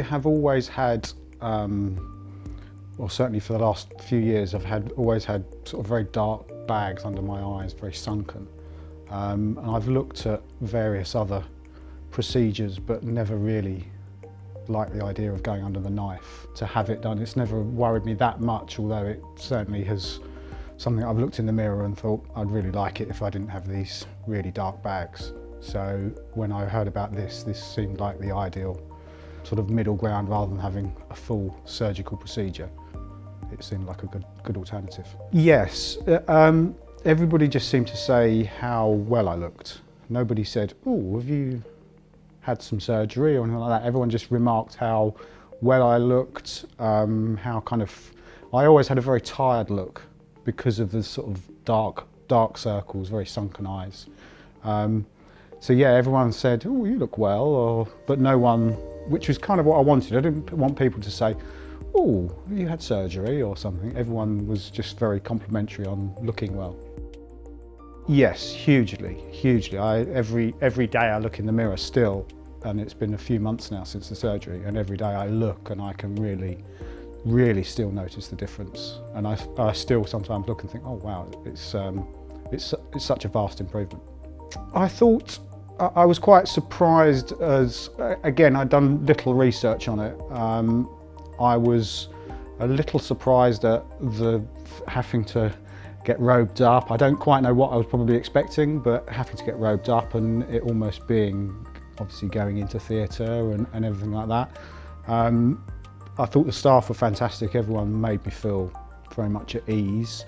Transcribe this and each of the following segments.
have always had, well, certainly for the last few years, I've always had sort of very dark bags under my eyes, very sunken. And I've looked at various other procedures, but never really liked the idea of going under the knife to have it done. It's never worried me that much, although it certainly has something I've looked in the mirror and thought I'd really like it if I didn't have these really dark bags. So when I heard about this seemed like the ideal sort of middle ground rather than having a full surgical procedure. It seemed like a good alternative. Yes, everybody just seemed to say how well I looked. Nobody said, "Oh, have you had some surgery?" or anything like that. Everyone just remarked how well I looked, how kind of, I always had a very tired look because of the sort of dark circles, very sunken eyes. So yeah, everyone said, "Oh, you look well," but no one, which was kind of what I wanted. I didn't want people to say, "Oh, have you had surgery?" or something. Everyone was just very complimentary on looking well. Yes, hugely. Every day I look in the mirror still, and it's been a few months now since the surgery, and every day I look and I can really still notice the difference. And I still sometimes look and think, "Oh wow, it's such a vast improvement." I thought, I was quite surprised as, again, I'd done little research on it. I was a little surprised at the having to get robed up. I don't quite know what I was probably expecting, but having to get robed up and it almost being, obviously going into theatre and everything like that. I thought the staff were fantastic. Everyone made me feel very much at ease.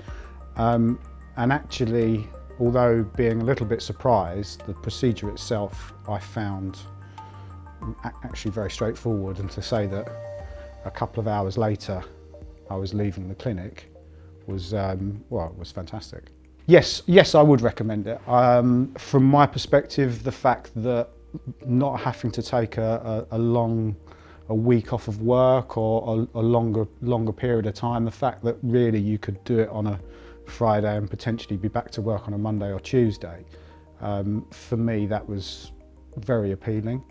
And actually, although being a little bit surprised, the procedure itself I found actually very straightforward, and to say that a couple of hours later I was leaving the clinic was, well, it was fantastic. Yes, I would recommend it. From my perspective, the fact that not having to take a week off of work or a longer period of time, the fact that really you could do it on a Friday and potentially be back to work on a Monday or Tuesday, for me that was very appealing.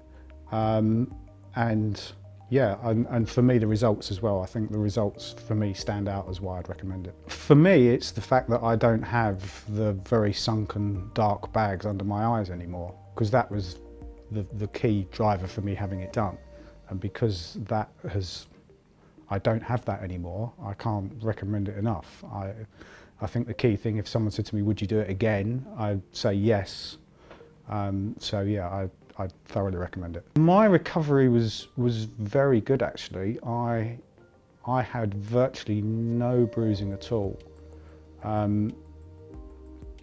And yeah, and for me the results as well. I think the results for me stand out as why I'd recommend it. For me, it's the fact that I don't have the very sunken dark bags under my eyes anymore, because that was the key driver for me having it done. And because I don't have that anymore, I can't recommend it enough. I think the key thing, if someone said to me, "Would you do it again?" I'd say yes. So yeah, I'd thoroughly recommend it. My recovery was very good actually. I had virtually no bruising at all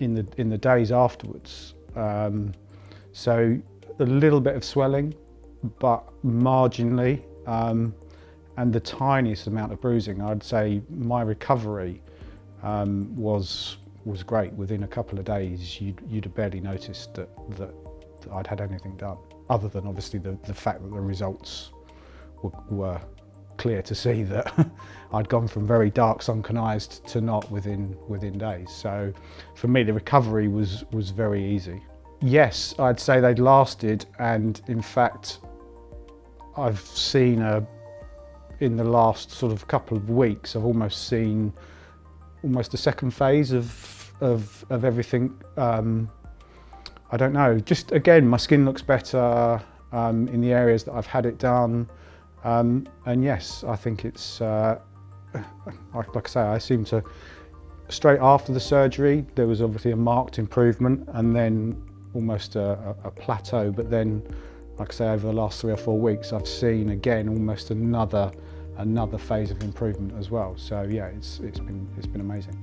in the days afterwards. So a little bit of swelling, but marginally, and the tiniest amount of bruising. I'd say my recovery was great. Within a couple of days, you'd have barely noticed that I'd had anything done, other than obviously the fact that the results were clear to see that I'd gone from very dark sunken eyes to not within days. So for me, the recovery was very easy. Yes, I'd say they'd lasted, and in fact, I've seen in the last sort of couple of weeks, I've almost seen a second phase of everything. I don't know, just again, my skin looks better in the areas that I've had it done. And yes, I think it's, like I say, I seem to, straight after the surgery, there was obviously a marked improvement and then almost a plateau. But then, like I say, over the last 3 or 4 weeks, I've seen again almost another phase of improvement as well. So yeah, it's been amazing.